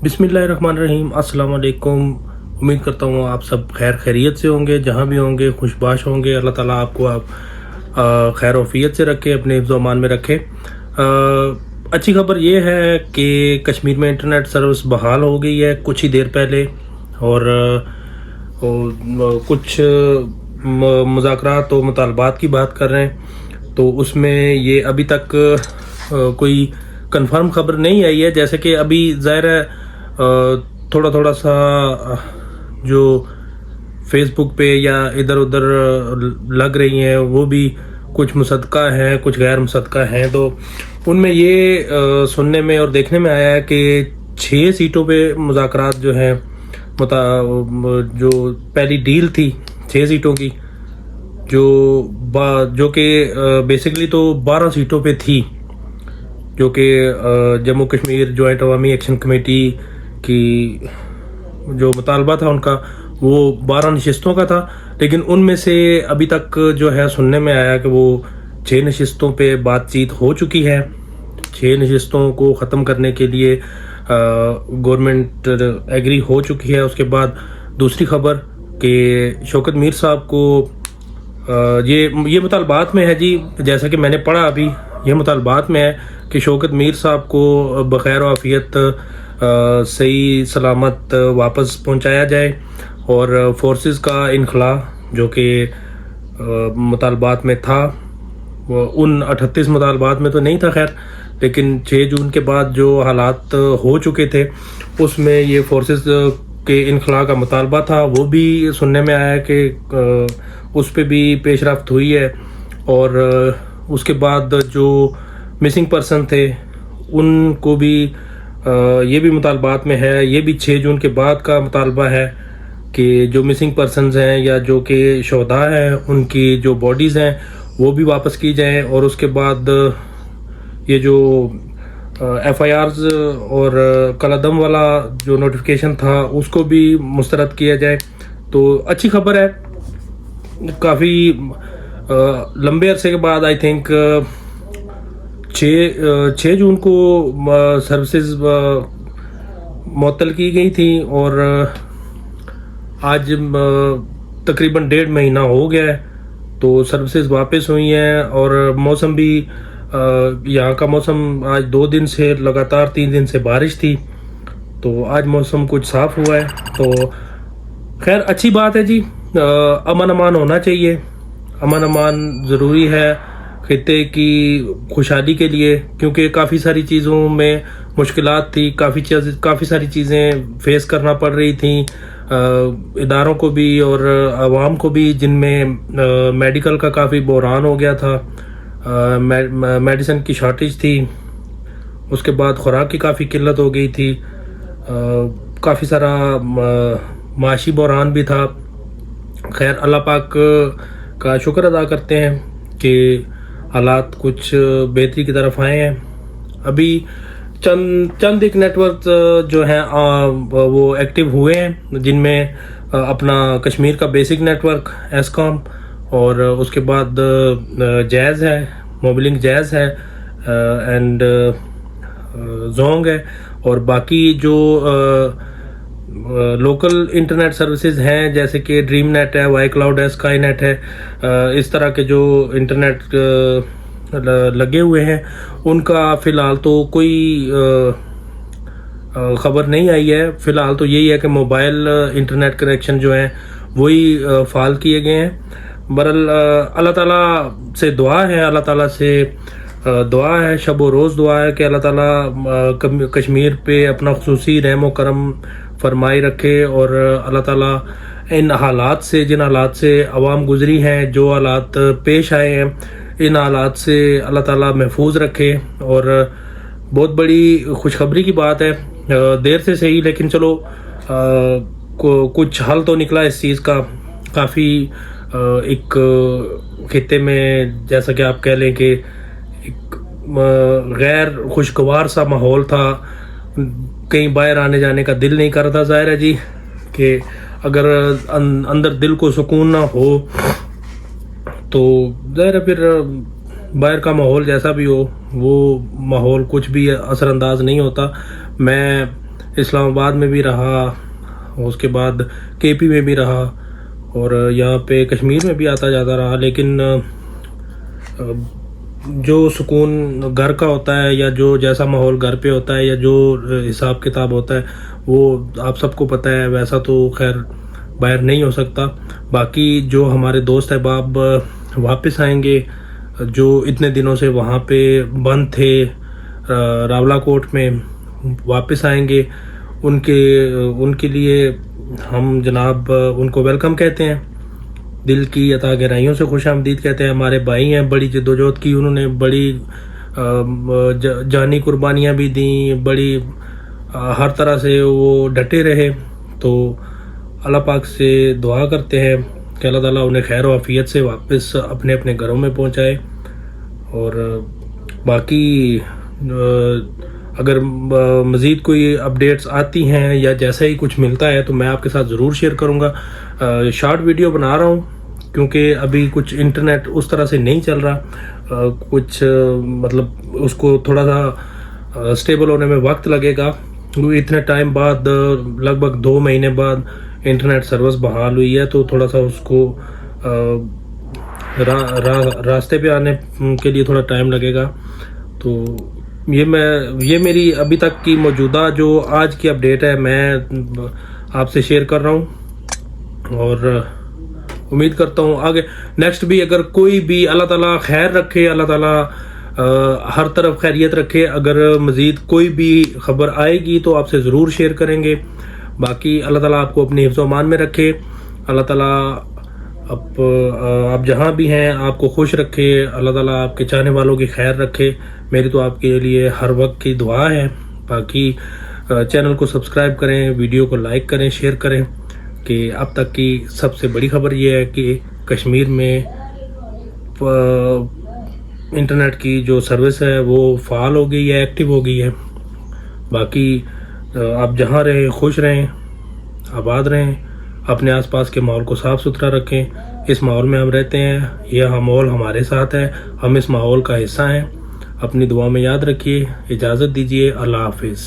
बिस्मिल्लाहिर्रहमानिर्रहीम। अस्सलाम वालेकुम। उम्मीद करता हूँ आप सब खैर खैरियत से होंगे, जहाँ भी होंगे खुशबाश होंगे। अल्लाह ताला आपको खैर वफ़ियत से रखे, अपने हिफ्ज़ अमान में रखे। अच्छी खबर ये है कि कश्मीर में इंटरनेट सर्विस बहाल हो गई है कुछ ही देर पहले, और कुछ मुज़ाकरात और मुतालबात की बात कर रहे हैं, तो उसमें ये अभी तक कोई कंफर्म खबर नहीं आई है। जैसे कि अभी ज़ाहिर है थोड़ा थोड़ा सा जो फेसबुक पे या इधर उधर लग रही हैं, वो भी कुछ मुसद्दक़ा हैं, कुछ गैर मुसद्दक़ा हैं। तो उनमें ये सुनने में और देखने में आया है कि 6 सीटों पे मुज़ाकरात जो हैं, जो पहली डील थी 6 सीटों की, जो कि बेसिकली तो 12 सीटों पे थी, जो कि जम्मू कश्मीर जॉइंट अवामी एक्शन कमेटी की जो मुतालबा था उनका, वो 12 नशिस्तों का था। लेकिन उनमें से अभी तक जो है सुनने में आया कि वो 6 नशिस्तों पे बातचीत हो चुकी है। 6 नशिस्तों को ख़त्म करने के लिए गवर्नमेंट एग्री हो चुकी है। उसके बाद दूसरी खबर कि शौकत मीर साहब को ये मुतालबात में है जी, जैसा कि मैंने पढ़ा अभी, ये मुतालबात में है कि शौकत मीर साहब को बखैर आफियत सही सलामत वापस पहुंचाया जाए, और फोर्सेस का इनखला जो कि मुतालबात में था, वो उन 38 मुतालबात में तो नहीं था खैर, लेकिन 6 जून के बाद जो हालात हो चुके थे उसमें ये फोर्सेस के इनखला का मुतालबा था। वो भी सुनने में आया कि उस पर भी पेशरफ्त हुई है। और उसके बाद जो मिसिंग पर्सन थे उनको भी ये भी मुतालबात में है। ये भी 6 जून के बाद का मुतालबा है कि जो मिसिंग पर्सनस हैं या जो कि शोधा हैं, उनकी जो बॉडीज़ हैं वो भी वापस की जाएं। और उसके बाद ये जो FIRs और कलादम वाला जो नोटिफिकेशन था उसको भी मुस्तरद किया जाए। तो अच्छी खबर है। काफ़ी लंबे अरसे के बाद आई थिंक 6 जून को सर्विसेज मुअत्तल की गई थी, और आज तकरीबन 1.5 महीना हो गया है तो सर्विसेज वापस हुई हैं। और मौसम भी यहाँ का मौसम आज 2 दिन से लगातार 3 दिन से बारिश थी, तो आज मौसम कुछ साफ़ हुआ है। तो खैर अच्छी बात है जी। अमन अमान होना चाहिए, अमन अमान ज़रूरी है खित्ते की खुशहाली के लिए, क्योंकि काफ़ी सारी चीज़ों में मुश्किलात थी, काफ़ी सारी चीज़ें फेस करना पड़ रही थी इदारों को भी और आवाम को भी, जिनमें मेडिकल का काफ़ी बहरान हो गया था, मेडिसिन की शॉर्टेज थी, उसके बाद खुराक की काफ़ी किल्लत हो गई थी, काफ़ी सारा माशी बहरान भी था। खैर अल्लाह पाक का शुक्र अदा करते हैं कि हालात कुछ बेहतरी की तरफ आए हैं। अभी चंद एक नेटवर्क जो हैं वो एक्टिव हुए हैं, जिनमें अपना कश्मीर का बेसिक नेटवर्क एस्कॉम, और उसके बाद जैज़ है, मोबिलिंग जैज़ है, एंड जोंग है, और बाकी जो लोकल इंटरनेट सर्विसेज हैं जैसे कि ड्रीम नेट है, वाई क्लाउड है, स्काई नेट है, इस तरह के जो इंटरनेट लगे हुए हैं उनका फ़िलहाल तो कोई ख़बर नहीं आई है। फ़िलहाल तो यही है कि मोबाइल इंटरनेट कनेक्शन जो है वही फ़ाल किए गए हैं। बहरहाल अल्लाह ताला से दुआ है, अल्लाह ताला से दुआ है, शब व रोज़ दुआ है कि अल्लाह ताला कश्मीर पे अपना खुसूसी रहम व करम फरमाई रखे, और अल्लाह ताला इन हालात से, जिन हालात से आवाम गुजरी हैं, जो हालात पेश आए हैं, इन हालात से अल्लाह ताला महफूज रखे। और बहुत बड़ी खुशखबरी की बात है, देर से सही लेकिन चलो कुछ हल तो निकला इस चीज़ का। काफ़ी एक खित्ते में जैसा कि आप कह लें कि एक गैर खुशगवार सा माहौल था, कहीं बाहर आने जाने का दिल नहीं करता। ज़ाहिर है जी कि अगर अंदर दिल को सुकून ना हो तो ज़ाहिर है फिर बाहर का माहौल जैसा भी हो वो माहौल कुछ भी असरअंदाज नहीं होता। मैं اسلام آباد میں بھی رہا، اس کے بعد کے پی میں بھی رہا، اور یہاں پہ کشمیر میں بھی آتا جاتا رہا، لیکن جو سکون گھر کا ہوتا ہے یا جو جیسا ماحول گھر پہ ہوتا ہے یا جو حساب کتاب ہوتا ہے وہ آپ سب کو پتہ ہے، ویسا تو خیر باہر نہیں ہو سکتا۔ باقی جو ہمارے دوست احباب واپس آئیں گے جو اتنے دنوں سے وہاں پہ بند تھے راولا کوٹ میں، واپس آئیں گے، ان کے لیے ہم جناب ان کو ویلکم کہتے ہیں، دل کی عطا گہرائیوں سے خوش آمدید کہتے ہیں۔ ہمارے بھائی ہیں، بڑی جدوجہد کی انہوں نے، بڑی جانی قربانیاں بھی دیں، بڑی ہر طرح سے وہ ڈٹے رہے، تو اللہ پاک سے دعا کرتے ہیں کہ اللہ تعالیٰ انہیں خیر و عافیت سے واپس اپنے اپنے گھروں میں پہنچائے۔ اور باقی اگر مزید کوئی اپڈیٹس آتی ہیں یا جیسا ہی کچھ ملتا ہے تو میں آپ کے ساتھ ضرور شیئر کروں گا۔ شارٹ ویڈیو بنا رہا ہوں کیونکہ ابھی کچھ انٹرنیٹ اس طرح سے نہیں چل رہا، کچھ مطلب اس کو تھوڑا سا اسٹیبل ہونے میں وقت لگے گا۔ اتنے ٹائم بعد، لگ بھگ 2 مہینے بعد انٹرنیٹ سروس بحال ہوئی ہے، تو تھوڑا سا اس کو راستے پہ آنے کے لیے تھوڑا ٹائم لگے گا۔ تو یہ میری ابھی تک کی موجودہ جو آج کی اپڈیٹ ہے میں آپ سے شیئر کر رہا ہوں، اور امید کرتا ہوں آگے نیکسٹ بھی اگر کوئی بھی اللہ تعالیٰ خیر رکھے، اللہ تعالیٰ ہر طرف خیریت رکھے، اگر مزید کوئی بھی خبر آئے گی تو آپ سے ضرور شیئر کریں گے۔ باقی اللہ تعالیٰ آپ کو اپنی حفظ و امان میں رکھے، اللہ تعالیٰ آپ جہاں بھی ہیں آپ کو خوش رکھے، اللہ تعالیٰ آپ کے چاہنے والوں کی خیر رکھے۔ میری تو آپ کے لیے ہر وقت کی دعا ہے۔ باقی چینل کو سبسکرائب کریں، ویڈیو کو لائک کریں، شیئر کریں، کہ اب تک کی سب سے بڑی خبر یہ ہے کہ کشمیر میں انٹرنیٹ کی جو سروس ہے وہ فعال ہو گئی ہے، ایکٹیو ہو گئی ہے۔ باقی آپ جہاں رہیں خوش رہیں، آباد رہیں، اپنے آس پاس کے ماحول کو صاف ستھرا رکھیں۔ اس ماحول میں ہم رہتے ہیں، یہ ماحول ہمارے ساتھ ہے، ہم اس ماحول کا حصہ ہیں۔ اپنی دعا میں یاد رکھیے۔ اجازت دیجیے، اللہ حافظ۔